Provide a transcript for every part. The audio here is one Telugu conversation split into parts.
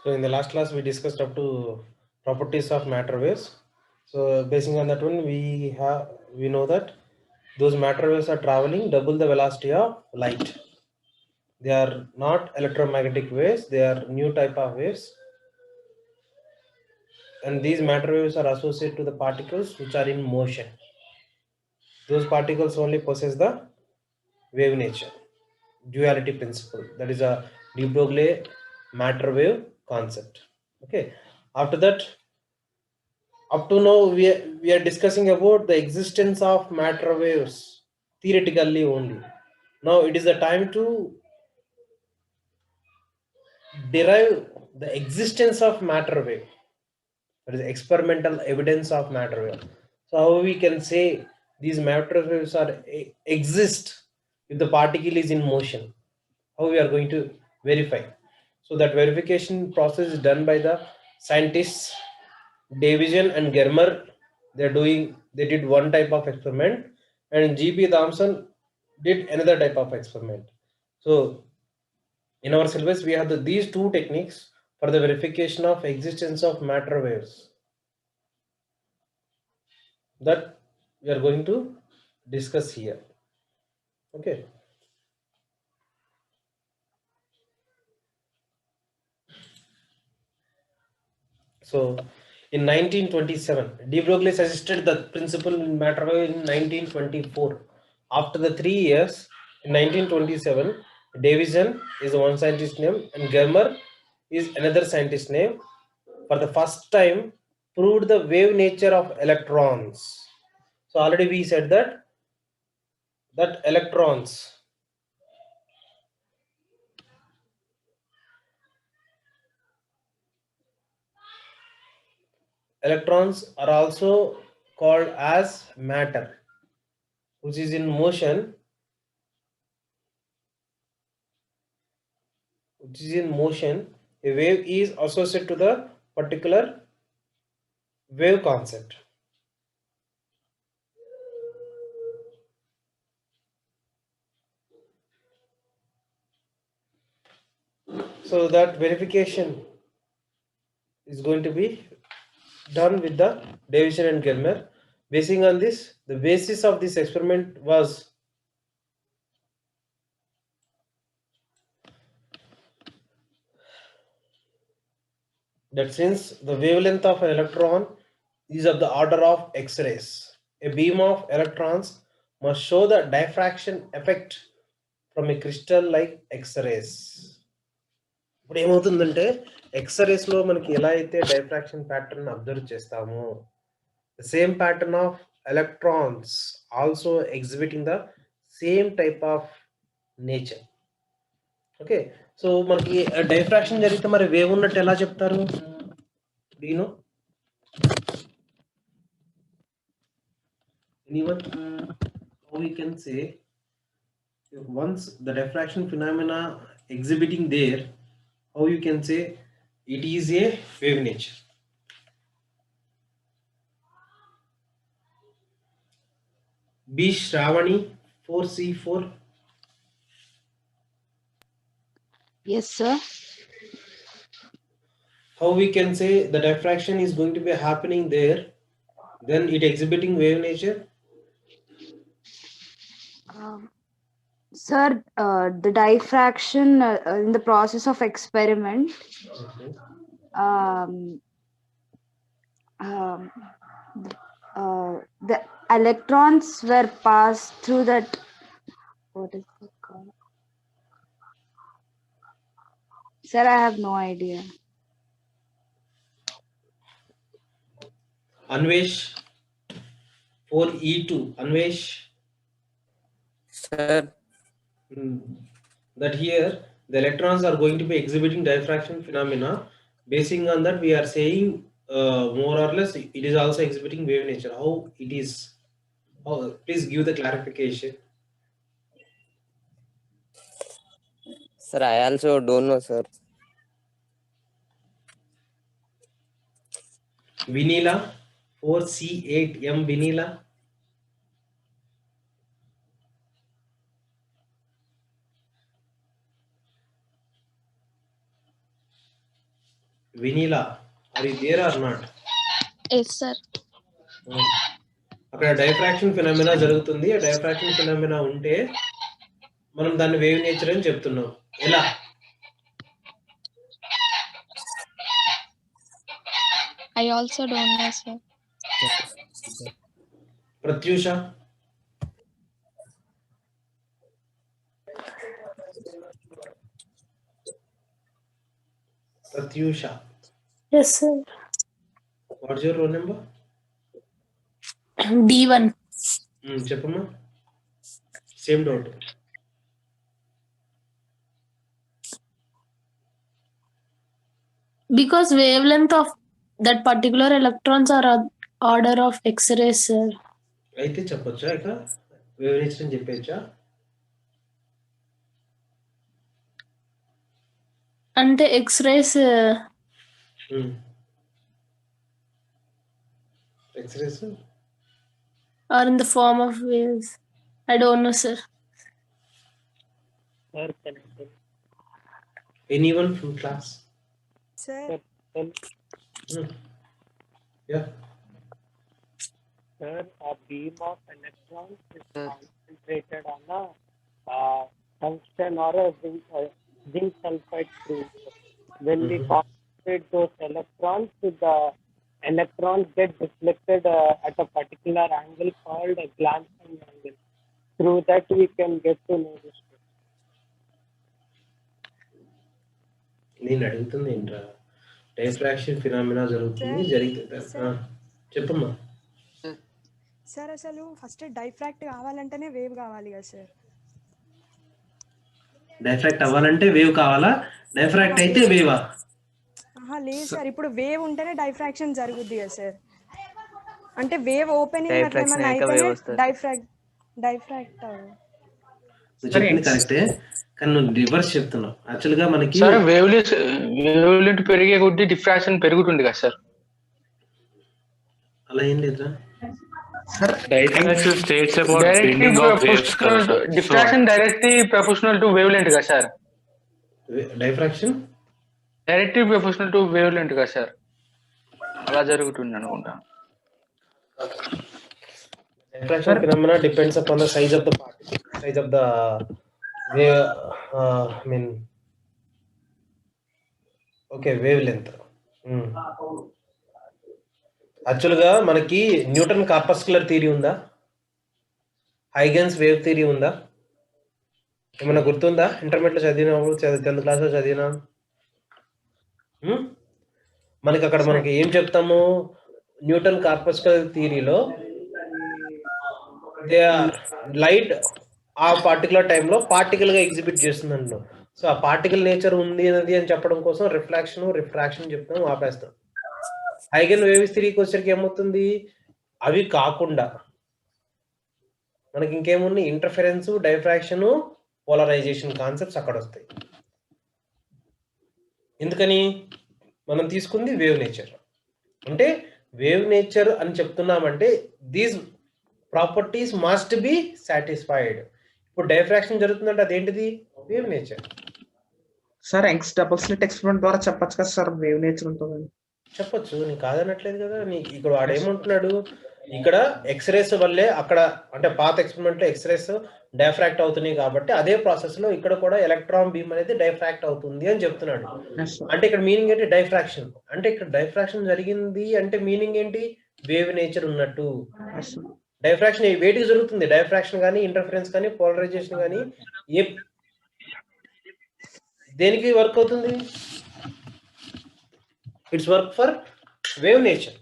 So in the last class we discussed up to properties of matter waves. So basing on that one, we know that those matter waves are traveling double the velocity of light. They are not electromagnetic waves; they are new type of waves, and these matter waves are associated to the particles which are in motion. Those particles only possess the wave nature, duality principle. That is a de Broglie matter wave concept. Okay. After that, up to now we are discussing about the existence of matter waves theoretically only. Now it is the time to derive the existence of matter wave. That is experimental evidence of matter wave. So how we can say these matter waves exist if the particle is in motion? How we are going to verify? So that verification process is done by the scientists Davison and Germer. They did one type of experiment, and G.P. Thompson did another type of experiment. So in our syllabus we have these two techniques for the verification of existence of matter waves that we are going to discuss here. Okay. So in 1927, de Broglie suggested the principle in matter wave in 1924. After the 3 years, in 1927, Davison is one scientist name and Germer is another scientist name. For the first time, proved the wave nature of electrons. So already we said that electrons are also called as matter, which is in motion, a wave is associated to the particular wave concept. So that verification is going to be done with the Davison and Germer. Basing on this, the basis of this experiment was that since the wavelength of an electron is of the order of X-rays, a beam of electrons must show the diffraction effect from a crystal like X-rays. ఇప్పుడు ఏమవుతుందంటే ఎక్స్రేస్ లో మనకి ఎలా అయితే డైఫ్రాక్షన్ ప్యాటర్న్ అబ్జర్వ్ చేస్తామో the same pattern of electrons also exhibiting the same type of nature. Okay so మనకి డైఫ్రాక్షన్ జరిగితే మరి వేవ్ ఉన్నట్టు ఎలా చెప్తారు డీను anyone how we can say once the diffraction phenomena exhibiting there, how you can say it is a wave nature? B Shravani 4C4. Yes, sir. How we can say the diffraction is going to be happening there, then it exhibiting wave nature? Sir, the diffraction in the process of experiment, um, um, the electrons were passed through that. What is it called? Sir, I have no idea. Anvesh 4E2. Anvesh. Sir. That here the electrons are going to be exhibiting diffraction phenomena. Basing on that, we are saying more or less it is also exhibiting wave nature. How it is? Please give the clarification. Sir, I also don't know, sir. Vanilla 4C8M vanilla. Vanilla, are you there or not? Yes, sir. అక్కడ డైఫ్రాక్షన్ ఫినామినా జరుగుతుంది. ఆ డైఫ్రాక్షన్ ఫినామినా ఉంటే మనం దాన్ని వేవ్ నేచర్ అని చెప్తున్నాం. ఎలా? I also don't know, sir. Prathyusha, Prathyusha, Yes, sir. What's your roll number? D1. చెప్పమ్మా. Same doubt. Because wavelength of that particular electrons are order of X-rays, sir. అయితే చెప్పొచ్చా ఇక వేవ్ నేచర్ అని చెప్పేచ్చా? అంటే X-rays X rays are in the form of waves. I don't know, sir. Anyone from class? Sir, yeah. Sir, a beam of electrons is concentrated on a tungsten or a zinc sulfide fluid. When we concentrate those electrons, the electrons get deflected at a particular angle called a glancing angle. Through that, we can get to know this. నేను అడుగుతుంది ఏంట్రా, డైఫ్రాక్షన్ ఫినామినా జరుగుతుంది, జరిగితే చెప్పమ్మా. సార్ అసలు ఫస్ట్ డైఫ్రాక్ట్ కావాలంటేనే వేవ్ కావాలి కదా సార్? డైఫ్రాక్ట్ అవ్వాలంటే వేవ్ కావాలా? డైఫ్రాక్ట్ అయితే వేవా? లేదు సార్, ఇప్పుడు వేవ్ ఉంటేనే డైఫ్రాక్షన్ జరుగుద్ది కదా సార్. అంటే వేవ్ ఓపెనింగ్ అట్లా ఏమన్నా అయితేనే డైఫ్రాక్ట్ నువ్వు చెప్పింది కరెక్టే, కానీ నువ్వు రివర్స్ చెప్తున్నావు. యాక్చువల్ గా మనకి వేవ్ లెంత్ పెరిగే కొద్దీ డిఫ్రాక్షన్ పెరుగుతుంది కదా సార్? అలా ఏం లేదురా. Diffraction directly proportional to wavelength కదా sir? Diffraction directly proportional to wavelength కదా సార్? అలా జరుగుతుంది అనుకుంటా. Diffraction phenomena depends upon the size of the particle, size of the wave, wavelength. Actual గా మనకి న్యూటన్ కార్పస్కులర్ థియరీ ఉందా? హైగెన్స్ వేవ్ థియరీ ఉందా? ఏమన్నా గుర్తుందా? ఇంటర్మీడియట్ లో చదివినప్పుడు, 10th క్లాస్ లో చదివినా. మనకి అక్కడ మనకి ఏం చెప్తాము? న్యూటన్ కార్పస్కులర్ థియరీలో లైట్ ఆ పర్టికులర్ టైంలో పార్టికల్ గా ఎగ్జిబిట్ చేస్తుంది అంటున్నాం. సో ఆ పార్టికల్ నేచర్ ఉంది అనేది అని చెప్పడం కోసం రిఫ్రాక్షన్ చెప్తాం, ఆపేస్తాం. హైగెన్ వేవ్స్ థియరీకి వచ్చరికి ఏమవుతుంది? అవి కాకుండా మనకి ఇంకేముంది? ఇంటర్ఫెరెన్స్, డైఫ్రాక్షన్, పోలరైజేషన్ కాన్సెప్ట్స్ అక్కడ వస్తాయి. ఎందుకని? మనం తీసుకుంది వేవ్ నేచర్. అంటే వేవ్ నేచర్ అని చెప్తున్నామంటే these properties must be satisfied. ఇప్పుడు డైఫ్రాక్షన్ జరుగుతుందంటే అదేంటిది? Wave nature. Sir Young's double slit experiment ద్వారా చెప్పొచ్చు కదా సార్ వేవ్ నేచర్ ఉంటుందని? చెప్పొచ్చు, నీకు కాదనట్లేదు కదా. నీకు ఇక్కడ వాడు ఏమంటున్నాడు, ఇక్కడ ఎక్స్రేస్ వల్లే అక్కడ అంటే పాత ఎక్స్పెరిమెంట్ లో ఎక్స్రేస్ డైఫ్రాక్ట్ అవుతున్నాయి కాబట్టి అదే ప్రాసెస్ లో ఇక్కడ కూడా ఎలక్ట్రాన్ బీమ్ అనేది డైఫ్రాక్ట్ అవుతుంది అని చెప్తున్నాడు. అంటే ఇక్కడ మీనింగ్ ఏంటి? డైఫ్రాక్షన్. అంటే ఇక్కడ డైఫ్రాక్షన్ జరిగింది అంటే మీనింగ్ ఏంటి? వేవ్ నేచర్ ఉన్నట్టు. డైఫ్రాక్షన్ వేటికి జరుగుతుంది? డైఫ్రాక్షన్ కానీ, ఇంటర్ఫరెన్స్ కానీ, పోలరైజేషన్ కానీ ఏ దేనికి వర్క్ అవుతుంది? It's work for wave nature.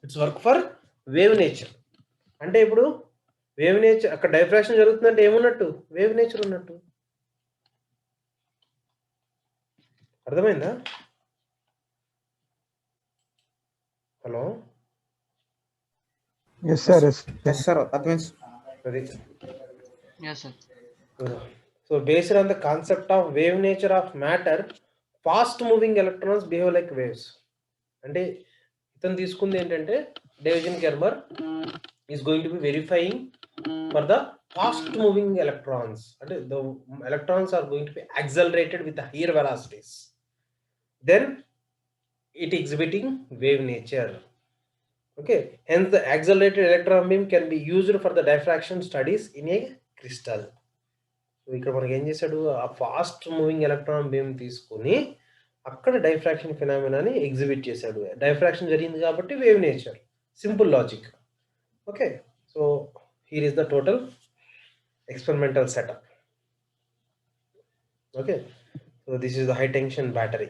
It's work for wave nature. అంటే ఇప్పుడు వేవ్ నేచర్ అక్కడ డైఫ్రాక్షన్ జరుగుతుందంటే ఏమున్నట్టు? వేవ్ నేచర్ ఉన్నట్టు. అర్థమైందా? Hello. Yes sir, yes sir, అర్థమైంది. Yes sir. So based on the concept of wave nature of matter, fast moving electrons behave like waves. అంటే ఇతను తీసుకుంది ఏంటంటే David కెర్మర్ is going to be verifying for the fast moving electrons. అంటే the electrons are going to be accelerated with higher velocities. Then it exhibiting wave nature. Okay, hence the accelerated electron beam can be used for the diffraction studies in a crystal. So ఇక్కడ మనకి ఏం చేశాడు, ఆ ఫాస్ట్ మూవింగ్ ఎలక్ట్రాన్ బీమ్ తీసుకుని అక్కడ డైఫ్రాక్షన్ ఫినామినాని ఎగ్జిబిట్ చేశాడు. డైఫ్రాక్షన్ జరిగింది కాబట్టి wave nature, simple logic. Okay, so here is the total experimental setup. Okay, so this is the high tension battery,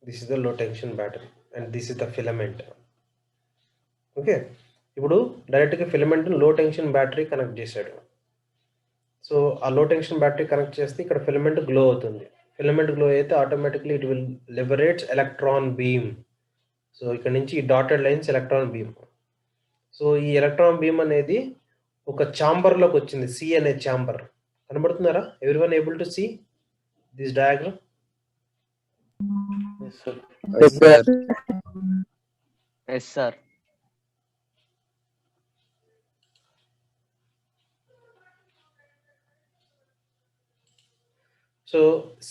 this is the low tension battery, and this is the filament. Okay, ఇప్పుడు డైరెక్ట్ గా filament low tension battery connect చేశాడు. సో ఆ లో టెన్షన్ బ్యాటరీ కనెక్ట్ చేస్తే ఇక్కడ ఫిలమెంట్ గ్లో అవుతుంది. ఫిలమెంట్ గ్లో అయితే automatically it will liberates electron beam. So ఇక్కడ నుంచి ఈ dotted lines electron beam. So ఈ ఎలక్ట్రాన్ బీమ్ అనేది ఒక ఛాంబర్ లోకి వచ్చింది, సి అనే ఛాంబర్. కనబడుతున్నారా? Everyone able to see this diagram? Yes sir. So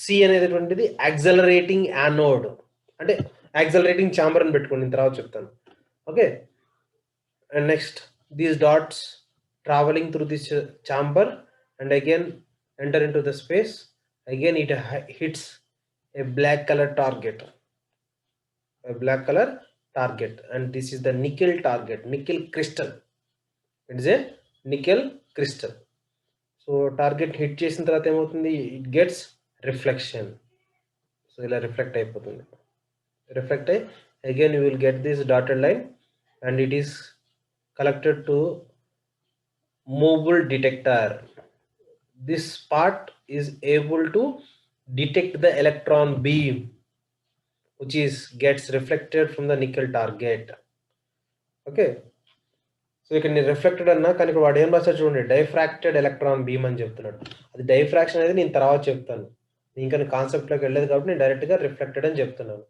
C అనేటువంటిది యాక్సలరేటింగ్ యానోడ్, అంటే యాక్సలరేటింగ్ ఛాంబర్ అని పెట్టుకోండి, తర్వాత చెప్తాను. Okay, and next these dots traveling through this chamber and again enter into the space. Again it hits a black color target, and this is the nickel target, nickel crystal. It is a nickel crystal. So target hit చేసిన తర్వాత ఏమవుతుంది, it gets reflection. So ఇలా రిఫ్లెక్ట్ అయిపోతుంది. రిఫ్లెక్ట్ అయ్యి again you will get this dotted line and it is collected to movable detector. This part is able to detect the electron beam which is gets reflected from the nickel target. Okay, so ఇక్కడ నేను రిఫ్లెక్టెడ్ అన్నా, కానీ ఇక్కడ వాడు ఏం రాశారు చూడండి, డైఫ్రాక్టెడ్ ఎలక్ట్రాన్ బీమ్ అని చెప్తున్నాడు. అది డైఫ్రాక్షన్ అనేది నేను తర్వాత చెప్తాను, ఇంకా కాన్సెప్ట్ లోకి వెళ్ళలేదు కాబట్టి నేను డైరెక్ట్ గా రిఫ్లెక్టెడ్ అని చెప్తున్నాను.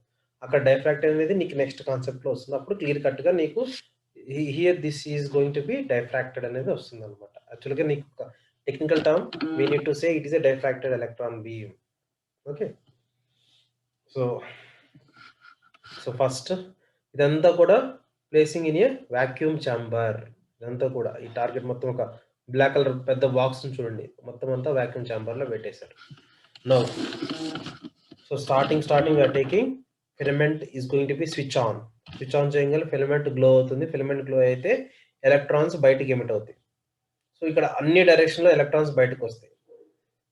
అక్కడ డైఫ్రాక్టెడ్ అనేది నీకు నెక్స్ట్ కాన్సెప్ట్ లో వస్తుంది, అప్పుడు క్లియర్ కట్ గా నీకు here this is going to be diffracted అనేది వస్తుంది అనమాట. యాక్చువల్గా నీకు technical term we need to say it is a diffracted electron beam. Okay, so first ఇదంతా కూడా placing in a vacuum chamber. ఇదంతా కూడా ఈ టార్గెట్ మొత్తం ఒక బ్లాక్ కలర్ పెద్ద బాక్స్ చూడండి, మొత్తం అంతా వాక్యూమ్ ఛాంబర్ లో పెట్టేశారు. Now so starting we are taking filament is going to be switch on చేయగల ఫిలమెంట్ గ్లో అవుతుంది. ఫిలమెంట్ గ్లో అయితే ఎలక్ట్రాన్స్ బయటకి ఎమిట్ అవుతాయి. సో ఇక్కడ అన్ని డైరెక్షన్ లో ఎలక్ట్రాన్స్ బయటకు వస్తాయి,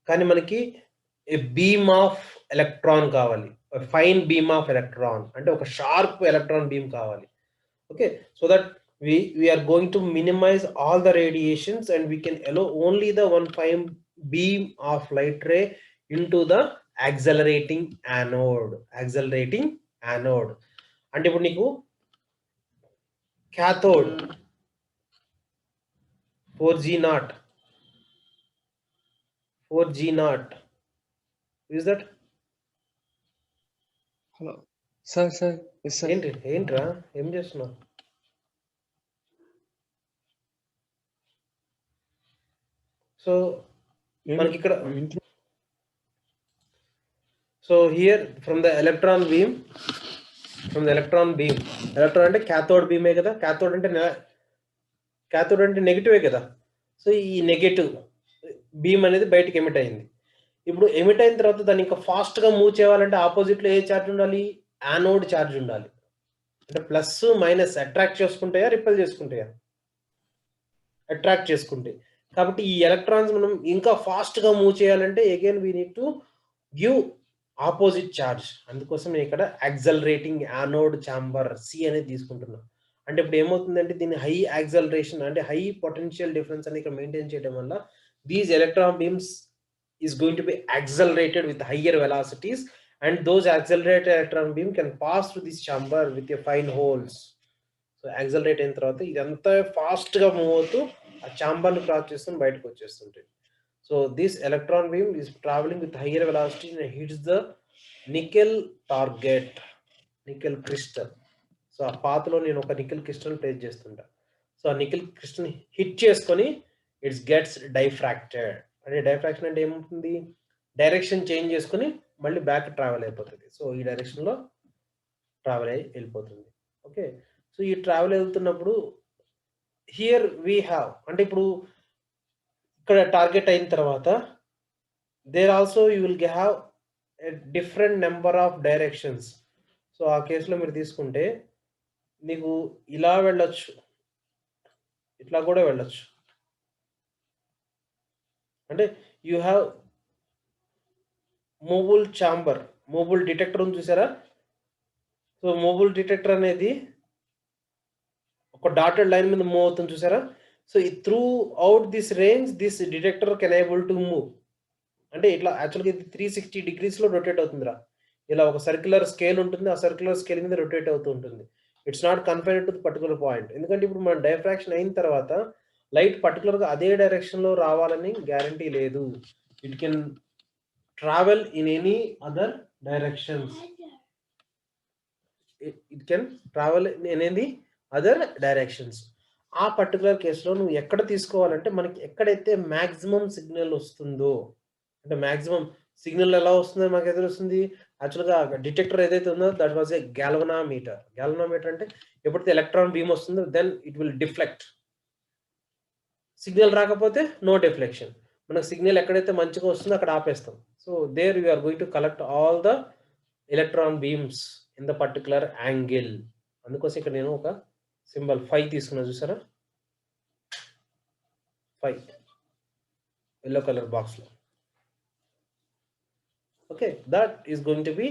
కానీ మనకి ఏ బీమ్ ఆఫ్ ఎలక్ట్రాన్ కావాలి, ఫైన్ బీమ్ ఆఫ్ ఎలక్ట్రాన్, అంటే ఒక షార్ప్ ఎలక్ట్రాన్ బీమ్ కావాలి. Okay, so that we are going to minimize all the radiations and we can allow only the one fine beam of light ray into the accelerating anode. అంటే ఇప్పుడు నీకు cathode 4G0 is that? Hello sir ఏంట్రా ఏం చేస్తున్నావు? సో మనకి ఇక్కడ so here from the electron beam electron అంటే క్యాథోడ్ బీమే కదా, క్యాథోడ్ అంటే నెగిటివే కదా. సో ఈ నెగటివ్ బీమ్ అనేది బయటకి ఎమిట్ అయింది. ఇప్పుడు ఎమిట్ అయిన తర్వాత దాన్ని ఇంకా ఫాస్ట్ గా మూవ్ చేయాలంటే ఆపోజిట్ లో ఏ ఛార్జ్ ఉండాలి? యానోడ్ ఛార్జ్ ఉండాలి. అంటే ప్లస్ మైనస్ అట్రాక్ట్ చేసుకుంటాయా రిపెల్ చేసుకుంటాయా? అట్రాక్ట్ చేసుకుంటే. కాబట్టి ఈ ఎలక్ట్రాన్స్ మనం ఇంకా ఫాస్ట్ గా మూవ్ చేయాలంటే again we need to give opposite charge. అందుకోసం నేను ఇక్కడ యాక్సలరేటింగ్ యానోడ్ ఛాంబర్ సి అనేది తీసుకుంటున్నాను. అంటే ఇప్పుడు ఏమవుతుందంటే దీన్ని హై యాక్సలరేషన్ అంటే హై పొటెన్షియల్ డిఫరెన్స్ అని ఇక్కడ మెయింటైన్ చేయడం వల్ల these electron beams is going to be accelerated with higher velocities and those accelerated electron beam can pass through this chamber with a fine holes. So accelerate అయిన తర్వాత ఇదంతా ఫాస్ట్ గా మూవ్ అవుతూ ఆ ఛాంబర్ ని క్రాస్ చేస్తూ బయటకు వచ్చేస్తుంటాయి. So this electron beam is travelling with higher velocity and hits the nickel target, nickel crystal. So ఆ పాత్ లో నేను ఒక నికెల్ క్రిస్టల్ ప్లేస్ చేస్తుంటా. సో ఆ నికెల్ క్రిస్టల్ హిట్ చేసుకొని ఇట్స్ గెట్స్ డైఫ్రాక్టెడ్. అంటే డైఫ్రాక్షన్ అంటే ఏమవుతుంది? డైరెక్షన్ చేంజ్ చేసుకుని మళ్ళీ బ్యాక్ ట్రావెల్ అయిపోతుంది. సో ఈ డైరెక్షన్లో ట్రావెల్ అయ్యి వెళ్ళిపోతుంది. ఓకే, సో ఈ ట్రావెల్ వెళ్తున్నప్పుడు హియర్ వీ హ్యావ్, అంటే ఇప్పుడు ఇక్కడ టార్గెట్ అయిన తర్వాత there also you will have different number of directions. So ఆ కేసులో మీరు తీసుకుంటే నీకు ఇలా వెళ్ళొచ్చు, ఇట్లా కూడా వెళ్ళొచ్చు. అంటే you have movable chamber, movable detector ఉంది చూసారా. సో మూవబుల్ డిటెక్టర్ అనేది ఒక డాటెడ్ లైన్ మీద మూవ్ అవుతుంది చూసారా. So through out this range this detector can able to move. అంటే ఇట్లా యాక్చువల్గా ఇది 360 degreesలో రొటేట్ అవుతుందిరా. ఇలా ఒక సర్క్యులర్ స్కేల్ ఉంటుంది, ఆ సర్క్యులర్ స్కేల్ మీద రొటేట్ అవుతూ ఉంటుంది. It's not confined to particular point. ఎందుకంటే ఇప్పుడు మన డైఫ్రాక్షన్ అయిన తర్వాత లైట్ పర్టికులర్గా అదే డైరెక్షన్లో రావాలని గ్యారంటీ లేదు. It can travel in any other directions. It can travel in any other directions. ఆ పర్టికులర్ కేసులో నువ్వు ఎక్కడ తీసుకోవాలంటే మనకి ఎక్కడైతే మ్యాక్సిమం సిగ్నల్ వస్తుందో, అంటే మ్యాక్సిమం సిగ్నల్ ఎలా వస్తుందో మనకు ఎదురు వస్తుంది. యాక్చువల్గా డిటెక్టర్ ఏదైతే ఉందో దట్ వాజ్ ఏ గ్యాల్వనామీటర్. గ్యాల్వనామీటర్ అంటే ఎప్పుడైతే ఎలక్ట్రాన్ బీమ్ వస్తుందో then it will deflect. Signal రాకపోతే నో డిఫ్లెక్షన్. మనకు సిగ్నల్ ఎక్కడైతే మంచిగా వస్తుందో అక్కడ ఆపేస్తాం. So there you are going to collect all the electron beams in the particular angle. అందుకోసం ఇక్కడ నేను ఒక సింబల్ 5 తీసుకున్నా చూసారా, 5 ఎల్లో కలర్ బాక్స్ లో. Okay, that is going to be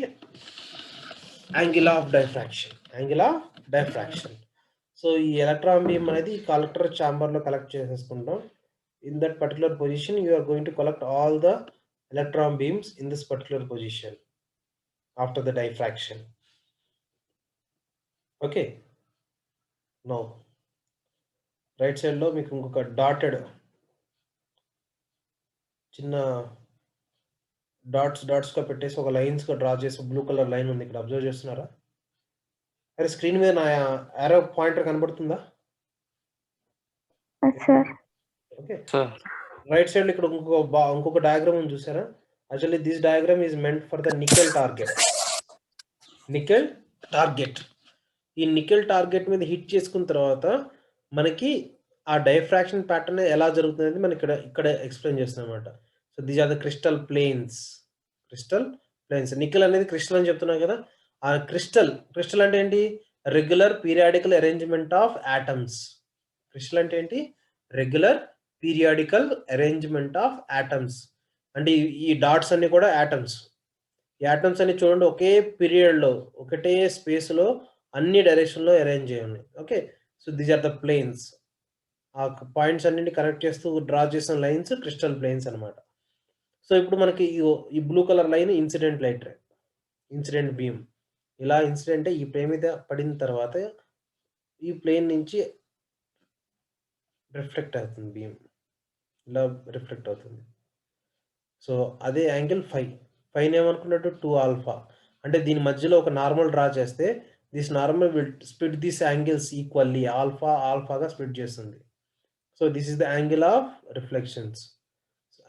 angle of diffraction. Angle of diffraction. So ఈ ఎలక్ట్రాన్ బీమ్ అనేది కలెక్టర్ ఛాంబర్ లో కలెక్ట్ చేసేసుకుంటాం. In that particular position you are going to collect all the electron beams in this particular position after the diffraction. Okay, now right side లో మీకు ఇంకొక డాటెడ్ చిన్న డాట్స్ గా పెట్టేసి ఒక లైన్స్ గా డ్రా చేసి బ్లూ కలర్ లైన్ ఉంది ఇక్కడ, అబ్జర్వ్ చేస్తున్నారా? అరే స్క్రీన్ మీద నా యారో పాయింటర్ కనబడుతుందా? ఓకే, రైట్ సైడ్ ఇక్కడ ఇంకొక డయాగ్రామ్ ఉంది చూసారా. Actually this diagram is meant for the nickel target. Nickel target, ఈ నికెల్ టార్గెట్ మీద హిట్ చేసుకున్న తర్వాత మనకి ఆ డైఫ్రాక్షన్ ప్యాటర్న్ ఎలా జరుగుతుంది మనం ఇక్కడ ఎక్స్ప్లెయిన్ చేస్తాం అనమాట. So these are the crystal planes. Nickel అనేది క్రిస్టల్ అని చెప్తున్నాం కదా. ఆ క్రిస్టల్ అంటే ఏంటి? Regular periodical arrangement of atoms. Crystal అంటే ఏంటి? Regular periodical arrangement of atoms. అంటే ఈ డాట్స్ అన్ని కూడా ఆటమ్స్. ఈ ఆటమ్స్ అన్ని చూడండి ఒకే పీరియడ్ లో ఒకటే స్పేస్ లో అన్ని డైరెక్షన్ లో అరేంజ్ అయ్యి ఉన్నాయి. Okay, so these are the planes. ఆ పాయింట్స్ అన్నింటిని కనెక్ట్ చేస్తూ డ్రా చేసిన లైన్స్ క్రిస్టల్ ప్లేన్స్ అనమాట. సో ఇప్పుడు మనకి ఈ blue colour line incident light ray, incident beam. ఇలా ఇన్సిడెంట్ ఈ ప్లేన్ మీద పడిన తర్వాత ఈ ప్లేన్ నుంచి రిఫ్లెక్ట్ అవుతుంది బీమ్, ఇలా రిఫ్లెక్ట్ అవుతుంది. సో అదే యాంగిల్ 5 ఏమనుకున్నట్టు 2 ఆల్ఫా. అంటే దీని మధ్యలో ఒక నార్మల్ డ్రా చేస్తే this normal will split this angles equally. ఆల్ఫాగా స్ప్లిట్ చేస్తుంది. So this is the angle of reflections.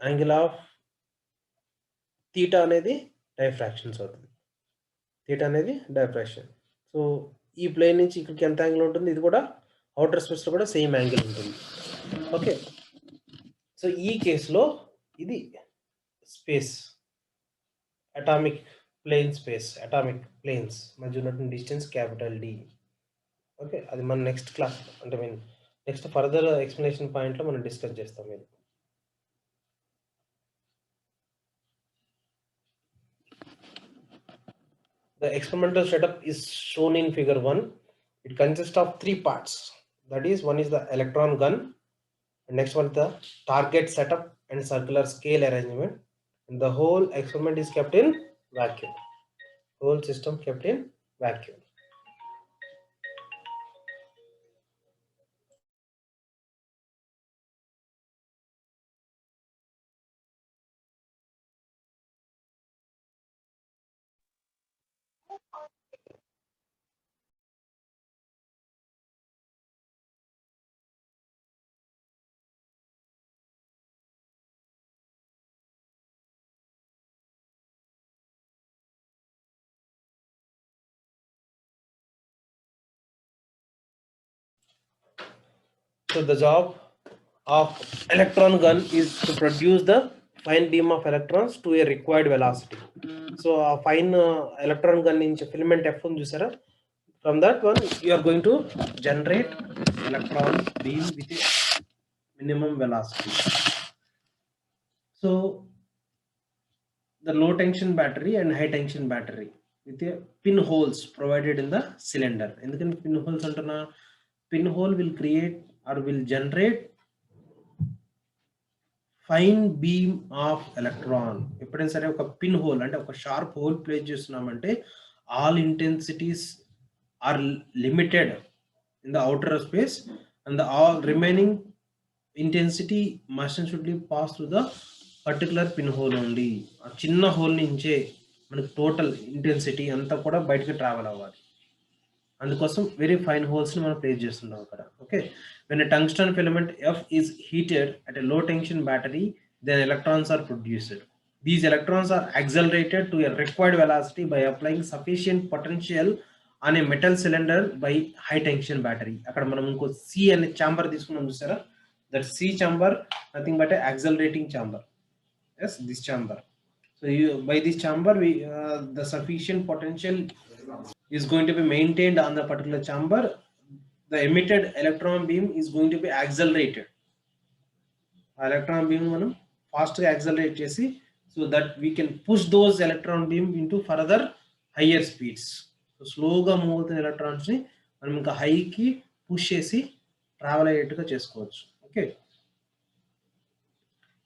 Angle of theta అనేది డైఫ్రాక్షన్స్ అవుతుంది. థీటా అనేది డైఫ్రాక్షన్. సో ఈ ప్లేన్ నుంచి ఇక్కడికి ఎంత యాంగిల్ ఉంటుంది? ఇది కూడా అవుటర్ స్పేస్ లో కూడా సేమ్ యాంగిల్ ఉంటుంది. ఓకే, సో ఈ కేసులో ఇది స్పేస్, అటామిక్ ప్లేన్స్ మధ్య ఉన్నటువంటి డిస్టెన్స్ క్యాపిటల్ డి. ఓకే, అది మన నెక్స్ట్ క్లాస్ అంటే నెక్స్ట్ ఫర్దర్ ఎక్స్ప్లెనేషన్ పాయింట్ లో మనం డిస్కస్ చేస్తాం. ఇది the experimental setup is shown in figure 1. It consists of 3 parts. That is, one is the electron gun, and next one the target setup and circular scale arrangement, and the whole experiment is kept in vacuum. Whole system kept in vacuum. So the job of electron gun is to produce the fine beam of electrons to a required velocity. So a fine electron gun in filament F chusara. From that one, you are going to generate electron beam with a minimum velocity. So the low tension battery and high tension battery with a pinholes provided in the cylinder. In the pinholes, pinhole will create or will generate fine beam of electron. Eppudina sare oka pinhole ante oka sharp hole place chestunamante all intensities are limited in the outer space, and the all remaining intensity must and should be passed through the particular pinhole only. A chinna hole nunche మనకి total intensity అంతా కూడా బయటికి ట్రావెల్ అవ్వాలి. అందుకోసం very fine holes ని మనం ప్లేస్ చేస్తున్నాం అక్కడ. Okay, when a tungsten filament F is heated at a low tension battery, then electrons are produced. These electrons are accelerated to a required velocity by applying sufficient potential on a metal cylinder by high tension battery. అక్కడ మనం ఇంకో C అనే chamber తీసుకున్నాం చూసారా, that C chamber nothing but a accelerating chamber. Yes, this chamber. So by this chamber the sufficient potential is going to be maintained on the particular chamber. The emitted electron beam is going to be accelerated. Electron beam manam fast ga accelerate chesi, so that we can push those electron beam into further higher speeds. So slow ga move అవుతున్న electrons ni మనం ఇంకా high ki push chesi travel అయ్యేట్టుగా చేసుకోవచ్చు. Okay,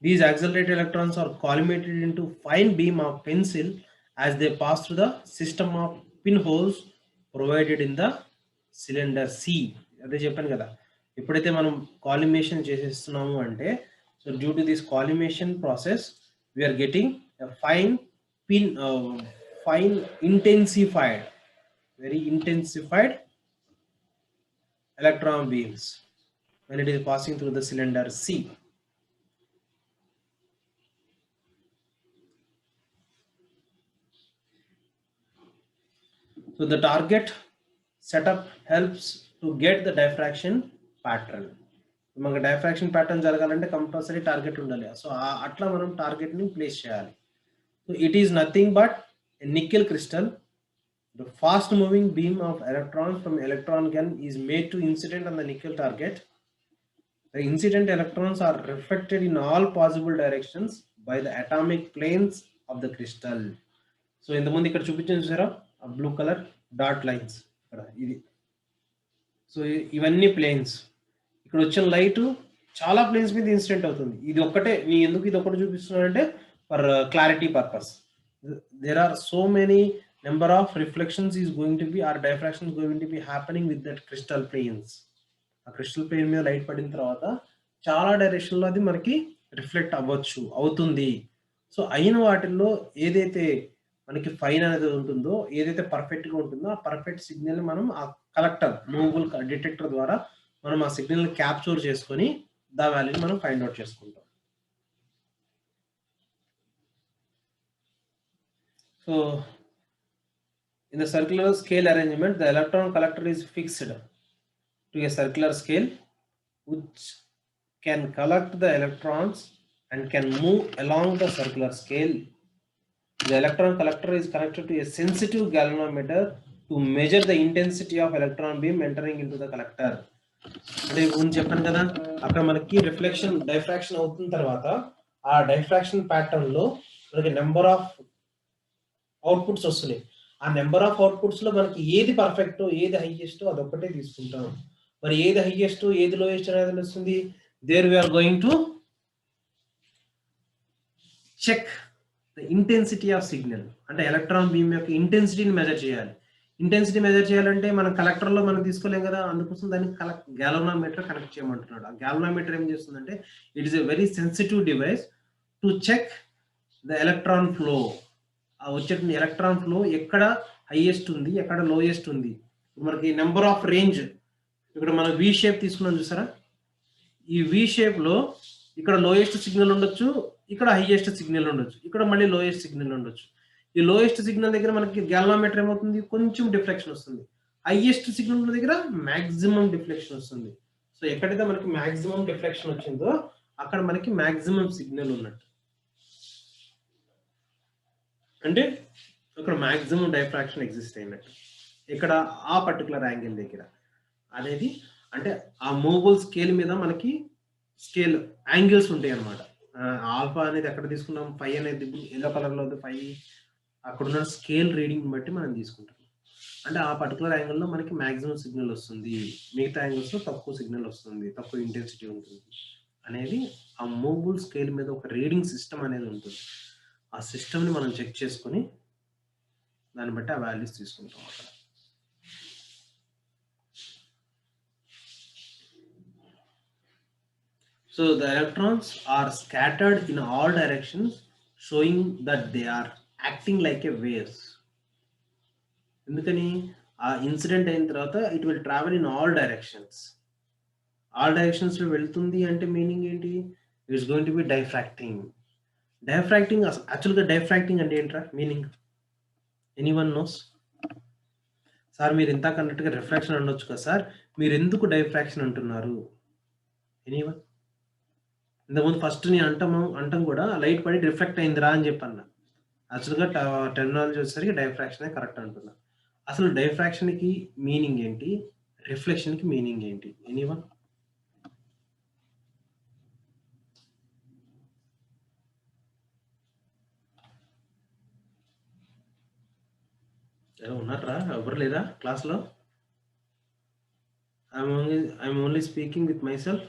these accelerated electrons are collimated into fine beam of pencil as they pass through the system of pinholes provided in the cylinder C. అదే చెప్పాను కదా, ఎప్పుడైతే మనం collimation చేసేస్తున్నాము అంటే, so due to this collimation process we are getting a fine intensified, very intensified electron beams when it is passing through the cylinder C. So the target setup helps to get the diffraction pattern. మనకు diffraction pattern జరగాలంటే కంపల్సరీ టార్గెట్ ఉండాలి. సో అట్లా మనం టార్గెట్ ని ప్లేస్ చేయాలి. So it is nothing but a nickel crystal. The fast moving beam of electrons from electron gun is made to incident on the nickel target. The incident electrons are reflected in all possible directions by the atomic planes of the crystal. So in the ముందు ఇక్కడ చూపించాను చూసారా, బ్లూ కలర్ డాట్ లైన్స్ ఇక్కడ ఇది. సో ఇవన్నీ ప్లేన్స్, ఇక్కడ వచ్చిన లైట్ చాలా ప్లేన్స్ మీద ఇన్సిడెంట్ అవుతుంది. ఇది ఒక్కటే నీ ఎందుకు ఇది ఒకటి చూపిస్తున్నానంటే for clarity purpose. There are so many number of reflections is going to be or diffraction going to be happening with that crystal planes. ఆ క్రిస్టల్ ప్లేన్ మీద లైట్ పడిన తర్వాత చాలా డైరెక్షన్ లో అది మనకి రిఫ్లెక్ట్ అవుతుంది. సో అయిన వాటిల్లో ఏదైతే మనకి ఫైన్ అనేది ఉంటుందో, ఏదైతే పర్ఫెక్ట్ గా ఉంటుందో, ఆ పర్ఫెక్ట్ సిగ్నల్ మనం ఆ కలెక్టర్ మూవబుల్ డిటెక్టర్ ద్వారా మనం ఆ సిగ్నల్ క్యాప్చర్ చేసుకొని దా వాల్యూని మనం ఫైండ్ అవుట్ చేసుకుంటాం. So in the circular scale arrangement the electron collector is fixed to A circular scale which can collect the electrons and can move along the circular scale. The electron collector is connected to a sensitive galvanometer to measure the intensity of electron beam entering into the collector. అంటే నేను చెప్పాను కదా, అక్కడ మనకి రిఫ్లెక్షన్ డైఫ్రాక్షన్ అవుతున్న తర్వాత ఆ డైఫ్రాక్షన్ ప్యాటర్న్ లో మనకి నెంబర్ ఆఫ్ అవుట్పుట్స్ వస్తున్నాయి. ఆ నెంబర్ ఆఫ్ అవుట్పుట్స్ లో మనకి ఏది పర్ఫెక్ట్ ఏది హైయెస్ట్ అదొక్కటే తీసుకుంటాం. మరి ఏది హైయెస్ట్ ఏది లోయెస్ట్ అనేది తెలుస్తుంది. There we are going to check the intensity of signal. అంటే ఎలక్ట్రాన్ బీమ్ యొక్క ఇంటెన్సిటీని మెజర్ చేయాలి. ఇంటెన్సిటీ మెజర్ చేయాలంటే మనం కలెక్టర్ లో మనం తీసుకోలేం కదా, అందుకోసం దాన్ని గ్యాల్వనోమీటర్ కనెక్ట్ చేయమంటున్నాడు. ఆ గ్యాల్వనోమీటర్ ఏం చేస్తుందంటే it is a very sensitive device to check the electron flow. ఆ వచ్చే ఎలక్ట్రాన్ ఫ్లో ఎక్కడ హైయెస్ట్ ఉంది ఎక్కడ లోయెస్ట్ ఉంది. మనకి నెంబర్ ఆఫ్ రేంజ్, ఇక్కడ మనం వి షేప్ తీసుకున్నాం చూసారా, ఈ వి షేప్ లో ఇక్కడ లోయెస్ట్ సిగ్నల్ ఉండొచ్చు, ఇక్కడ హైయెస్ట్ సిగ్నల్ ఉండొచ్చు, ఇక్కడ మళ్ళీ లోయెస్ట్ సిగ్నల్ ఉండొచ్చు. ఈ లోయెస్ట్ సిగ్నల్ దగ్గర మనకి గ్యాల్వనోమీటర్ ఏమవుతుంది, కొంచెం డిఫ్లెక్షన్ వస్తుంది. హైయెస్ట్ సిగ్నల్ దగ్గర మాక్సిమం డిఫ్లెక్షన్ వస్తుంది. సో ఎక్కడైతే మనకి మాక్సిమం డిఫ్లెక్షన్ వచ్చిందో అక్కడ మనకి మాక్సిమం సిగ్నల్ ఉన్నట్టు, అంటే అక్కడ మాక్సిమం డైఫ్రాక్షన్ ఎగ్జిస్ట్ అయినట్టు ఇక్కడ ఆ పర్టికులర్ యాంగిల్ దగ్గర అనేది. అంటే ఆ మూవబుల్ స్కేల్ మీద మనకి స్కేల్ యాంగిల్స్ ఉంటాయి అన్నమాట. ఆల్ఫా అనేది ఎక్కడ తీసుకున్నాం, 5 అనేది ఎల్లో కలర్లో ఉంది 5, అక్కడ ఉన్న స్కేల్ రీడింగ్ బట్టి మనం తీసుకుంటాం. అంటే ఆ పర్టికులర్ యాంగిల్లో మనకి మాక్సిమం సిగ్నల్ వస్తుంది, మిగతా యాంగిల్స్లో తక్కువ సిగ్నల్ వస్తుంది, తక్కువ ఇంటెన్సిటీ ఉంటుంది అనేది ఆ మూవబుల్ స్కేల్ మీద ఒక రీడింగ్ సిస్టమ్ అనేది ఉంటుంది. ఆ సిస్టమ్ని మనం చెక్ చేసుకొని దాన్ని బట్టి ఆ వాల్యూస్ తీసుకుంటాం అక్కడ. So the electrons are scattered in all directions, showing that they are acting like a waves. ఎందుకని ఆ ఇన్సిడెంట్ అయిన తర్వాత it will travel in all directions. All directions లో వెళ్తుంది అంటే మీనింగ్ ఏంటి? It's going to be diffracting. Diffracting యాక్చువల్గా డైఫ్రాక్టింగ్ అంటే ఏంట్రా మీనింగ్? Anyone nose? సార్ మీరు ఇంత అన్నట్టుగా రిఫ్రాక్షన్ అనొచ్చు కదా సార్, మీరు ఎందుకు డైఫ్రాక్షన్ అంటున్నారు? ఎనీవన్? ఇంతకుముందు ఫస్ట్ నేను అంటాం కూడా లైట్ పడి రిఫ్లెక్ట్ అయిందిరా అని చెప్పన్నా. యాక్చువల్గా టెర్మినాలజీ వచ్చేసరికి డైఫ్రాక్షనే కరెక్ట్ అంటున్నా. అసలు డైఫ్రాక్షన్కి మీనింగ్ ఏంటి, రిఫ్లెక్షన్కి మీనింగ్ ఏంటి? ఎనీవన్? ఎలా ఉన్నారా? ఎవరు లేదా క్లాస్లో? I'm only speaking with my self.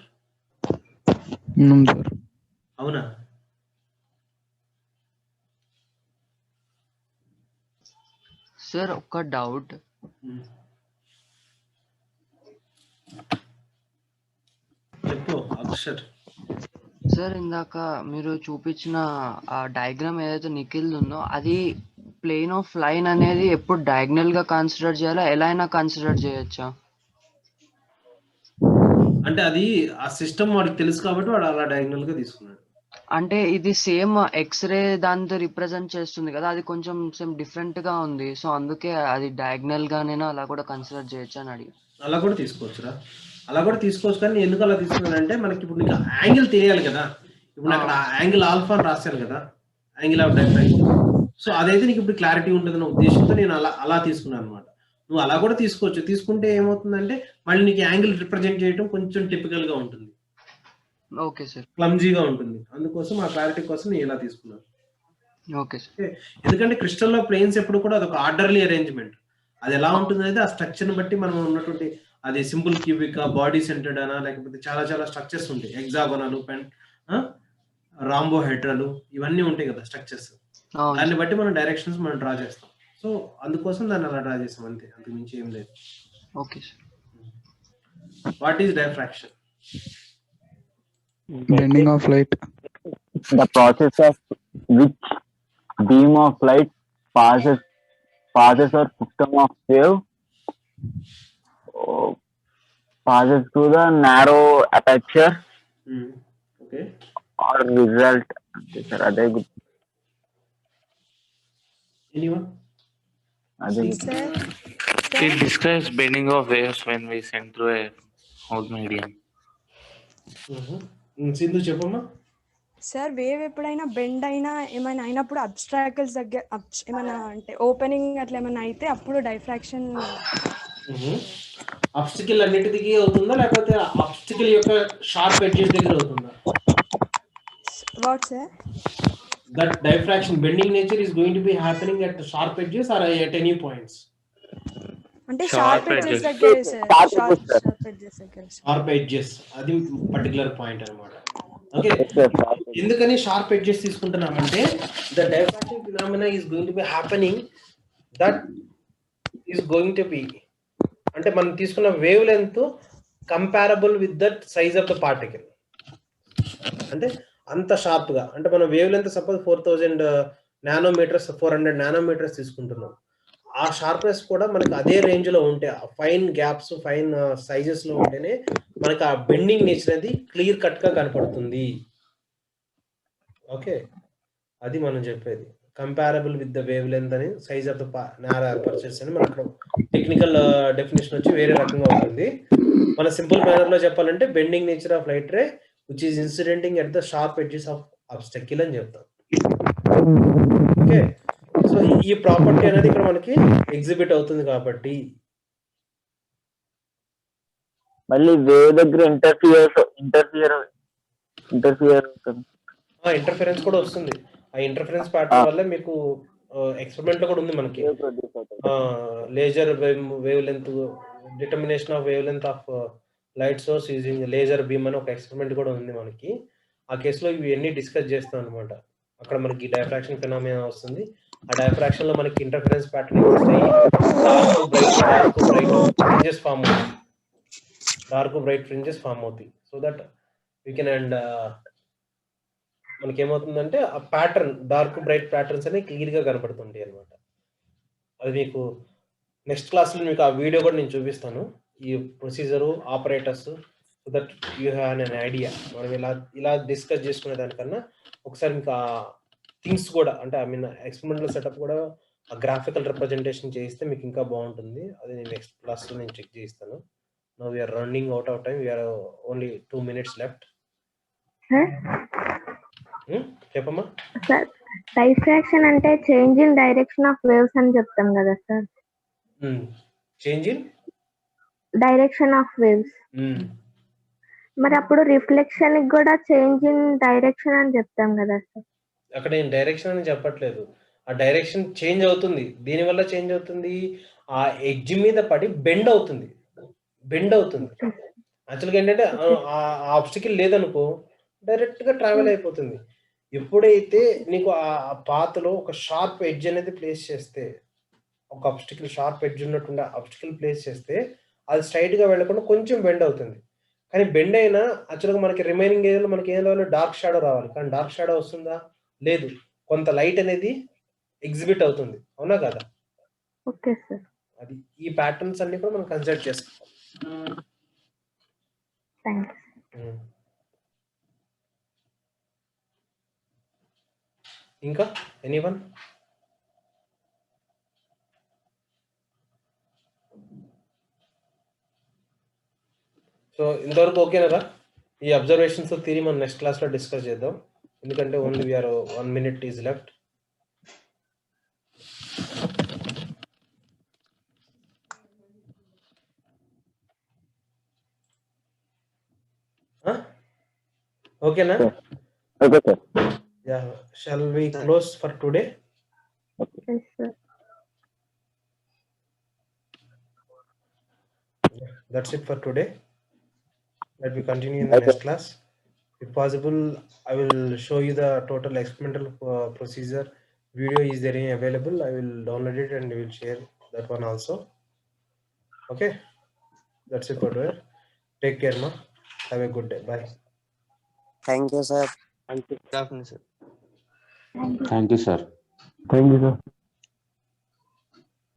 అవునా? సార్ ఒక డౌట్. చెప్పు అక్షర్. సార్ ఇందాక మీరు చూపించిన ఆ డయాగ్రామ్ ఏదైతే నిఖిల్ ఉందో అది ప్లేన్ ఆఫ్ లైన్ అనేది ఎప్పుడు డయాగ్నల్ గా కన్సిడర్ చేయాలా, ఎలా అయినా కన్సిడర్ చేయొచ్చా? అంటే అది ఆ సిస్టమ్ వాడికి తెలుసు కాబట్టి వాడు అలా డయాగ్నల్ గా తీసుకున్నాడు. అంటే ఇది సేమ్ ఎక్స్రే దాంతో రిప్రజెంట్ చేస్తుంది కదా, అది కొంచెం సేమ్ డిఫరెంట్ గా ఉంది. సో అందుకే అది డయాగ్నల్ గానేనా అలా కూడా కన్సిడర్ చేయొచ్చు అని అడిగి. అలా కూడా తీసుకోవచ్చురా, అలా కూడా తీసుకోవచ్చు. కానీ ఎందుకు అలా తీసుకున్నానంటే మనకి ఇప్పుడు నీకు యాంగిల్ తెలియాలి కదా. ఇప్పుడు అక్కడ యాంగిల్ ఆల్ఫా అని రాశాను కదా, యాంగిల్ ఆఫ్ డైఫ్రాక్షన్. సో అదైతే నీకు ఇప్పుడు క్లారిటీ ఉంటుంది అన్న ఉద్దేశంతో నేను అలా తీసుకున్నాను అనమాట. నువ్వు అలా కూడా తీసుకోవచ్చు. తీసుకుంటే ఏమవుతుందంటే మళ్ళీ నీకు యాంగిల్ రిప్రజెంట్ చేయడం కొంచెం టిపికల్ గా ఉంటుంది, ఓకే సార్, క్లమ్జీగా ఉంటుంది. అందుకోసం ఆ క్లారిటీ కోసం నేను ఇలా తీసుకున్నాను. Okay sir. ఎందుకంటే క్రిస్టల్లో ప్లేన్స్ ఎప్పుడు కూడా అదొక ఆర్డర్లీ అరేంజ్మెంట్. అది ఎలా ఉంటుంది అనేది ఆ స్ట్రక్చర్ని బట్టి మనం ఉన్నటువంటి అది సింపుల్ క్యూబిక్, బాడీ సెంటర్డ్ అనా, లేకపోతే చాలా చాలా స్ట్రక్చర్స్ ఉంటాయి. హెక్సాగోనల్, రాంబో హెడ్రలు, ఇవన్నీ ఉంటాయి కదా స్ట్రక్చర్స్. దాన్ని బట్టి మనం డైరెక్షన్స్ మనం డ్రా చేస్తాం. సో అందుకోసం దాన్ని అలా డ్రా చేస్తాం, అంతే, అంతకు మించి ఏం లేదు. Okay sir. What is diffraction? Bending of light. The process of which beam of light passes or system of wave passes through the narrow aperture okay or result. Sir, ade good. Anyone? It describes bending of waves when we send through a whole medium. Sindhu చెప్పమ్మా. సార్ వేవ్ ఎప్పుడైనా బెండ్ అయినా ఏమైనా అయినప్పుడు అబ్స్ట్రాకల్స్ దగ్గర ఏమైనా అంటే ఓపెనింగ్ అట్లా ఏమైనా అయితే అప్పుడు డైఫ్రాక్షన్. ఆబ్స్టికల్ అన్నిటికీ అవుతుందా లేకపోతే ఆబ్స్టికల్ యొక్క షార్ప్ ఎడ్జెస్ దగ్గర అవుతుందా? What sir? That diffraction bending nature is going to be happening at the sharp edges or at any points? అంటే షార్ప్ ఎడ్జెస్ దగ్గర సార్, షార్ప్ ఎడ్జెస్ అది పర్టికులర్ పాయింట్ అన్నమాట. ఓకే, ఎందుకని షార్ప్ ఎడ్జెస్ తీసుకుంటున్నామంటే the diffraction phenomena is going to be happening, that is going to be అంటే మనం తీసుకున్న wavelength comparable with that size of the particle. అంటే అంత షార్ప్ గా, అంటే మనం wavelength suppose 4000 nanometres 400 nanometres తీసుకుంటున్నాం. ఆ షార్ప్నెస్ కూడా మనకి అదే రేంజ్ లో ఉంటే, ఫైన్ గ్యాప్స్ ఫైన్ సైజెస్ లో ఉంటేనే మనకి ఆ బెండింగ్ నేచర్ అనేది క్లియర్ కట్ గా కనపడుతుంది. ఓకే, అది మనం చెప్పేది. Comparable with the wave length అని size of the narrow apertures అని మనకు టెక్నికల్ డెఫినేషన్ వచ్చి వేరే రకంగా ఉంటుంది. మన సింపుల్ మేనర్ లో చెప్పాలంటే bending nature of light ray which is incidenting at the sharp edges of obstacle అని చెప్తాం. ఓకే, సో ఈ ప్రాపర్టీ అనేది ఇక్కడ మనకి ఎగ్జిబిట్ అవుతుంది కాబట్టి మళ్ళీ వేవ్ దగ్గర ఇంటర్ఫిరెన్స్ కూడా వస్తుంది. ఆ ఇంటర్ఫిరెన్స్ ప్యాటర్న్ వల్ల మీకు ఎక్స్పెరిమెంట్ లో కూడా ఉంది మనకి laser wave length determination of wave length of light source using laser beam అని ఒక ఎక్స్పెరిమెంట్ కూడా ఉంది మనకి. ఆ కేసులో ఇవన్నీ డిస్కస్ చేస్తాం అనమాట. అక్కడ మనకి డైఫ్రాక్షన్ ఫినామినా వస్తుంది. ఆ డైఫ్రాక్షన్ లో మనకి interference pattern dark bright fringes form అవుతాయి. So that we can and మనకి ఏమవుతుందంటే ఆ ప్యాటర్న్ డార్క్ బ్రైట్ ప్యాటర్న్స్ అనేవి క్లియర్ గా కనపడుతుంటాయి అనమాట. అది మీకు నెక్స్ట్ క్లాస్లో మీకు ఆ వీడియో కూడా నేను చూపిస్తాను, ఈ procedure operators, so that you have an idea. మనం ఇలా డిస్కస్ చేసుకునే దానికన్నా ఒకసారి మీకు ఆ థింగ్స్ కూడా అంటే ఐ మీన్ ఎక్స్పెరిమెంటల్ సెటప్ కూడా ఆ గ్రాఫికల్ రిప్రజెంటేషన్ చేయిస్తే మీకు ఇంకా బాగుంటుంది. అది నేను నెక్స్ట్ క్లాస్లో నేను చెక్ చేయిస్తాను. Now we are running out of time, we are only 2 minutes left. చెప్పమ్మా. సార్ డైఫ్రాక్షన్ అంటే change in direction of waves అని చెప్తాం కదా సార్. Change in direction of waves. మరి అప్పుడు రిఫ్లెక్షన్ కూడా చేంజ్ ఇన్ డైరెక్షన్ అని చెప్తాం కదా సార్. అక్కడ నేను డైరెక్షన్ అని చెప్పట్లేదు, ఆ డైరెక్షన్ చేంజ్ అవుతుంది. దీనివల్ల చేంజ్ అవుతుంది, ఆ ఎడ్జ్ మీద పడి బెండ్ అవుతుంది. యాక్చువల్గా ఏంటంటే ఆ ఆబ్స్టికల్ లేదనుకో డైరెక్ట్ గా ట్రావెల్ అయిపోతుంది. ఎప్పుడైతే నీకు ఆ పాత్లో ఒక షార్ప్ ఎడ్జ్ అనేది ప్లేస్ చేస్తే, ఒక ఆబ్స్టికల్ షార్ప్ ఎడ్జ్ ఉన్నట్టుండే ఆబ్స్టికల్ ప్లేస్ చేస్తే అది స్ట్రైట్ గా వెళ్ళకుండా కొంచెం బెండ్ అవుతుంది. కానీ బెండ్ అయినా యాక్చువల్గా మనకి రిమైనింగ్ ఏరియాలో మనకి ఏం రావాలి, డార్క్ షాడో రావాలి. కానీ డార్క్ షాడో వస్తుందా? లేదు. కొంత లైట్ అనేది ఎగ్జిబిట్ అవుతుంది, అవునా కదా? Okay sir. అది ఈ ప్యాటర్న్స్ అన్ని కూడా మనం కన్సిడర్ చేసుకోవాలి. ఇంకా ఎనీవన్? సో ఇంతవరకు ఓకేనా? ఈ అబ్జర్వేషన్స్ థియరీ మనం నెక్స్ట్ క్లాస్లో డిస్కస్ చేద్దాం, ఎందుకంటే only we are 1 minute is left. ఓకేనా? Okay sir. Yeah, shall we close for today? Yes sir. Yeah, that's it for today. Let me continue in the next class. If possible, I will show you the total experimental procedure video. Is there any available? I will download it and we will share that one also. Okay, that's it for today. Take care, ma. Have a good day. Bye. Thank you, sir. Thank you, sir. Thank you, sir.